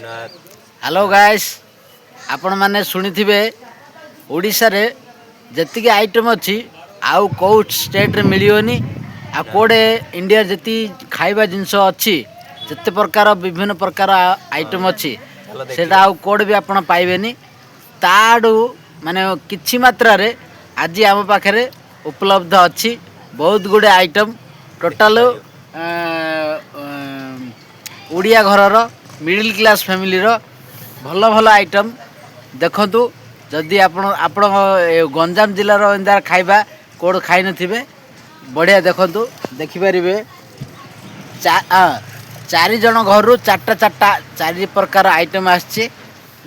Hello guys आपण माने सुनिथिबे ओडिसा रे जतिके आइटम अच्छी आउ कौ स्टेट रे मिलियोनी आ कोडे इंडिया जति खाइबा जिंस अच्छी जते प्रकार विभिन्न प्रकार आइटम अच्छी सेटा आउ कोड भी आपण पाइबेनी ताडू माने किछि मात्रा रे आज आम पाखरे उपलब्ध अच्छी बहुत गुडे आइटम टोटाल ओडिया घरर मिडिल क्लास फैमिली रो भल भल आइटम देखंतु जदि आपण गंजाम जिलार इंदार खाइबा कोड खाई नथिबे बढ़िया देखंतु देखि परिबे चारि जण घर रु चारि प्रकार आइटम आछी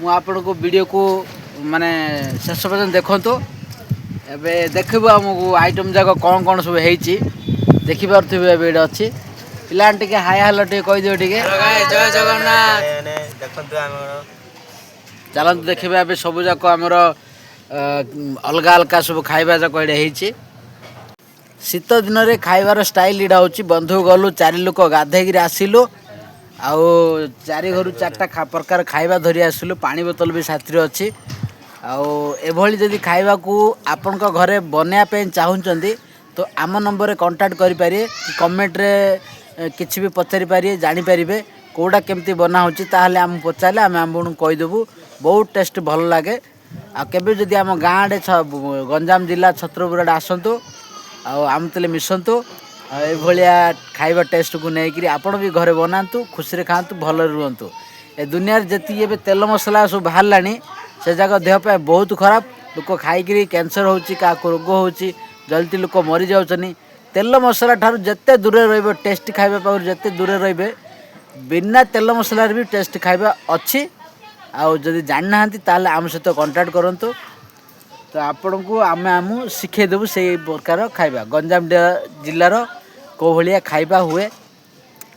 मु आपण को वीडियो को माने शेष पर्यंत देखंतु एबे देखबो हमकु आइटम जाक कोन कोन सब हेची देखि पारथिबे एबे अछि पिलान टिके हाय हेलो टिके कहि दियो टिके जय जगन्नाथ देखंतु हमर चलत देखबे एबे सब जाक हमर अलगा अलगा सब खाइबा जाक एडे हेची शीत दिन रे खाइबार स्टाइल इडा होची बंधु गलु चारि लोक गाधे गिर आसिलु आउ चारि घरु चारटा प्रकार खाइबा धरि आसिलु पानी बोतल भी साथी अछि आउ एभली जदि खाइबा को आपन को घरे बनिया पे चाहुचंदी तो आम नंबर रे कांटेक्ट करि पारे कमेंट रे किछि भी पचारि पारे जानि पारिबे कोडा केमती बना होची ताहले हम पचाले हम आपन कहि देबु बहुत टेस्ट भल लागे आ केबे जदि आम गाँ रे गंजाम जिला छत्रपुर आसंतु आम तले मिसंतु ए भलिया खाइबा टेस्ट को नै कि आपन भी घरे बनांतु खुशी रे खांतु भल रुहंतु ए दुनिया रे जति एबे तेल मसला सब बाहर लानी से जगह देह पे बहुत खराब लोक खाई कैंसर होची का रोग होची जल्दी लोक मरी जाउछनी तेल मसला ठार जत्ते दूर रहबे टेस्ट खाइबा पाउर जत्ते दूर रहबे बिना तेल मसला भी टेस्ट खाइबा अच्छी आउ जदि जानि नाहंती ताले आम सहित कांटेक्ट करंतु तो आपण को आमे आमु शिखे देबु से प्रकार खाइबा गंजाम जिल्लार को भलिया खाइबा हुए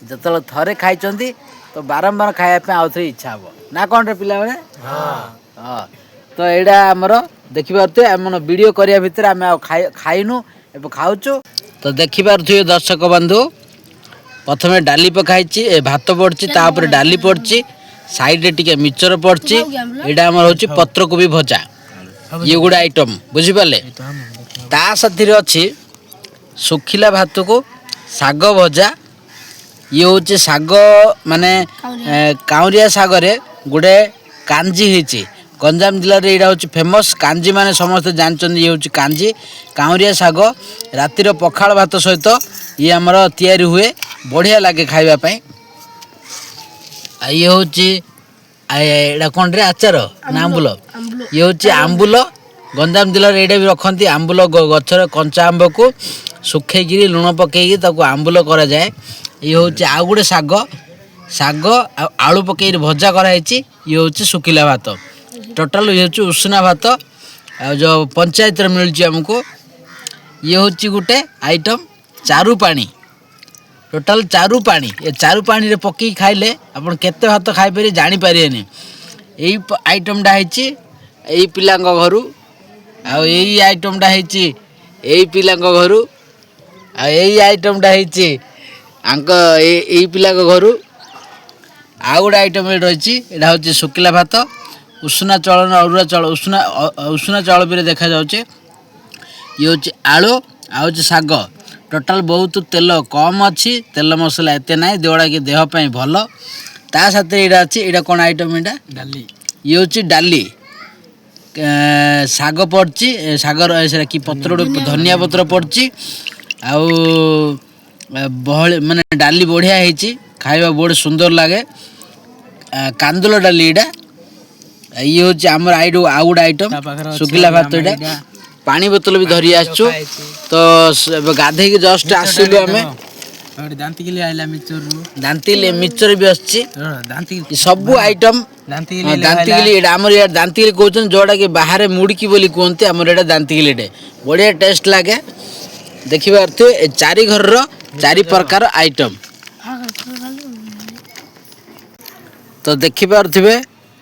जतल थरे खाइचंती तो बारंबार खाइबा पे आउथरे इच्छा हो ना कोन रे पिला बळे हां तो एडा हमर देखि पारते हमन वीडियो करिया भितर हम खाइनु एबे खाउचो तो देखि पारथि दर्शक बंधु प्रथमे डाली पकाइची ए भात पड़ची ता ऊपर डाली पड़ची साइड रे टिके मिचर पड़ची एडा हमर होची पत्र कोबी भजा ये गुडा आइटम बुझी पाले ता साथी रे अछि सुखिला भात को साग भजा ये होची साग माने काउरिया साग रे गुडे कांजी हेची गंजाम जिला रे एडा होची फेमस कांजी माने समस्त जानचन ये होची कांजी काउरिया साग राती रो पखाल भात सहित ये हमर तयारी हुए बढ़िया लागे खाइबा पई ये होची एडा कोन रे आचार ना आंबुल ये होची आंबुल गंजाम जिला रे एडा भी रखंती आंबुल गछर कंचा आंब को सुखे गिरी लुण पकेई ताको आंबुल करा जाए ये होची आ गुडे साग साग आलू पकेई भजा करा हेची ये होची सुखिला भात टोटल ये होची उष्णा भात आ जो पंचायत रे मिलची हमको ये होची गुटे आइटम चारू पानी टोटल चारू पानी ये चारू पानी रे पकी खाइले अपन केते भात खाइ परि जानि पारिएनी एई आइटम डा हेची एई पिलांग घरु आ एई आइटम डा हेची एई पिलांग घरु आ एई आइटम डा हेची आंक एई पिलांग घरु आ गुडा आइटम ए रहची एडा होची सुकिला भात उष्णा चाउल अरुआ चाउल उष्णा चाउल भी देखा जाउचे ये होची आलू आ होची साग टोटाल बहुत तेल कम अच्छी तेल मसला एते नाइ जोड़ा कि देह पई भलो ता साथे एडा अछि एडा कोन आइटम एडा डाली ये होची डाली साग पड़ची सागर एसरा की पत्र धनिया पत्र पड़ची आउ बहळ माने डाली बढ़िया हेची खाइबा बहुत सुंदर लागे कांदुल डाली एडा ये होची हमर आउड आइटम सुखिला भात एडा पानी बोतल भी धरी आछू तो गाधे के जस्ट आसिलु हमें दांती के लिए आइला मिचर रु दांती ले मिचर भी आछी दांती सब आइटम दांती के लिए हमर यार दांती के कहउछन जोड़ा के बाहर मुड़की बोली कोनते हमर एडा दांती के लिए बढ़िया टेस्ट लागे देखिबा अर्थ चारि घर रो चारि प्रकार आइटम तो देखिबा अर्थिबे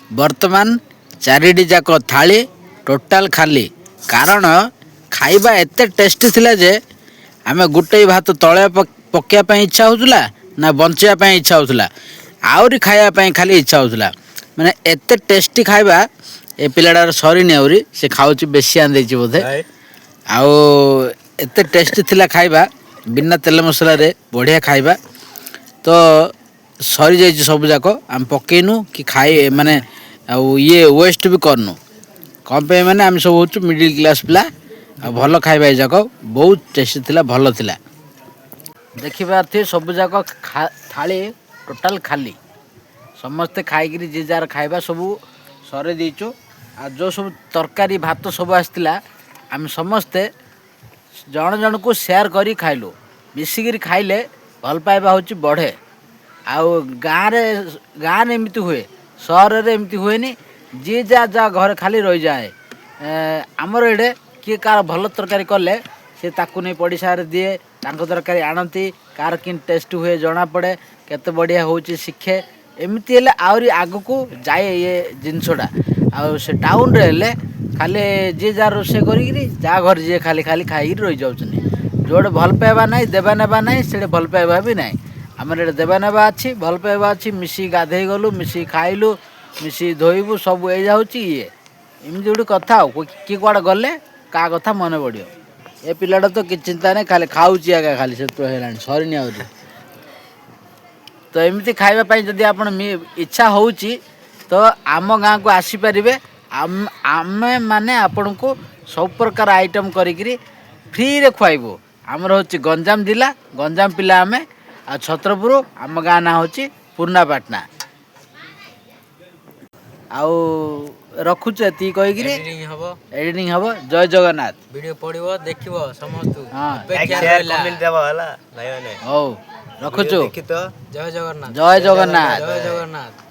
वर्तमान चारिडी जाक थाली टोटाल खाली कारण खाइबा एते टेस्टी थिला जे आमे गुटे भात तळे पक्या पे इच्छा होतला ना बंचिया पे इच्छा होतला ଆହୁରି ଖାଇବା ପାଇଁ ଖାଲି ଇଚ୍ଛା ହେଉଥିଲା ମାନେ ଏତେ ଟେଷ୍ଟି ଖାଇବା ଏ ପିଲାଟାର ସରିନି ଆହୁରି ସେ ଖାଉଛି ବେଶୀ ଆଣିଦେଇଛି ବୋଧେ ଆଉ ଏତେ ଟେଷ୍ଟି ଥିଲା ଖାଇବା ବିନା ତେଲ ମସଲାରେ ବଢ଼ିଆ ଖାଇବା ତ ସରିଯାଇଛି ସବୁ ଯାକ ଆମେ ପକେଇନୁ କି ଖାଇ ମାନେ ଆଉ ଇଏ ୱେଷ୍ଟ ବି କରିନୁ କ'ଣ ପାଇଁ ମାନେ ଆମେ ସବୁ ହେଉଛୁ ମିଡ଼ିଲ୍ କ୍ଲାସ୍ ପିଲା ଆଉ ଭଲ ଖାଇବା ଏ ଯାକ ବହୁତ ଟେଷ୍ଟି ଥିଲା ଭଲ ଥିଲା ଦେଖିପାରୁଥିବେ ସବୁ ଯାକ ଥାଳି ଟୋଟାଲ୍ ଖାଲି ସମସ୍ତେ ଖାଇକିରି ଯିଏ ଯାହାର ଖାଇବା ସବୁ ସରେଇ ଦେଇଛୁ ଆଉ ଯେଉଁ ସବୁ ତରକାରୀ ଭାତ ସବୁ ଆସିଥିଲା ଆମେ ସମସ୍ତେ ଜଣ ଜଣକୁ ସେୟାର କରି ଖାଇଲୁ ମିଶିକିରି ଖାଇଲେ ଭଲ ପାଇବା ହେଉଛି ବଢ଼େ ଆଉ ଗାଁରେ ଏମିତି ହୁଏ ସହରରେ ଏମିତି ହୁଏନି ଯିଏ ଯାହା ଘରେ ଖାଲି ରହିଯାଏ ଆମର ଏଇଠି କିଏ କାହାର ଭଲ ତରକାରୀ କଲେ ସେ ତାକୁ ନେଇ ପଡ଼ିଶାରେ ଦିଏ ତାଙ୍କ ତରକାରୀ ଆଣନ୍ତି କାହାର କେମିତି ଟେଷ୍ଟ ହୁଏ ଜଣାପଡ଼େ କେତେ ବଢ଼ିଆ ହେଉଛି ଶିଖେ ଏମିତି ହେଲେ ଆହୁରି ଆଗକୁ ଯାଏ ଇଏ ଜିନିଷଟା ଆଉ ସେ ଟାଉନରେ ହେଲେ ଖାଲି ଯିଏ ଯାହା ରୋଷେଇ କରିକିରି ଯାହା ଘରେ ଯିଏ ଖାଲି ଖାଇକିରି ରହିଯାଉଛନ୍ତି ଯେଉଁଟେ ଭଲ ପାଇବା ନାହିଁ ଦେବା ନେବା ନାହିଁ ସେଇଠି ଭଲ ପାଇବା ବି ନାହିଁ ଆମର ଏଠି ଦେବା ନେବା ଅଛି ଭଲ ପାଇବା ଅଛି ମିଶିକି ଗାଧେଇ ଗଲୁ ମିଶିକି ଖାଇଲୁ ମିଶିକି ଧୋଇବୁ ସବୁ ଏଇଯାଉଛି ଇଏ ଏମିତି ଗୋଟେ କଥା ଆଉ କିଏ କୁଆଡ଼େ ଗଲେ କାହା କଥା ମନେ ପଡ଼ିବ ଏ ପିଲାଟା ତ କିଛି ଚିନ୍ତା ନାହିଁ ଖାଲି ଖାଉଛି ଆଜ୍ଞା ଖାଲି ସେତେବେଳେ ହେଲାଣି ସରିନି ଆହୁରି ତ ଏମିତି ଖାଇବା ପାଇଁ ଯଦି ଆପଣ ଇଚ୍ଛା ହେଉଛି ତ ଆମ ଗାଁକୁ ଆସିପାରିବେ ଆମେ ମାନେ ଆପଣଙ୍କୁ ସବୁ ପ୍ରକାର ଆଇଟମ୍ କରିକିରି ଫ୍ରିରେ ଖୁଆଇବୁ ଆମର ହେଉଛି ଗଞ୍ଜାମ ଜିଲ୍ଲା ଗଞ୍ଜାମ ପିଲା ଆମେ ଆଉ ଛତ୍ରପୁର ଆମ ଗାଁ ନାଁ ହେଉଛି ପୁରୁଣାପାଟଣା ଆଉ ରଖୁଛୁ ଏତିକି କହିକିରି ଏଡିଟିଂ ହବ ଜୟ ଜଗନ୍ନାଥ ଭିଡ଼ିଓ ପଡ଼ିବ ଦେଖିବ ସମସ୍ତଙ୍କୁ ହଁ ହେଲା ହଉ ରଖୁଛୁ ଜୟ ଜଗନ୍ନାଥ ଜୟ ଜଗନ୍ନାଥ ଜୟ ଜଗନ୍ନାଥ।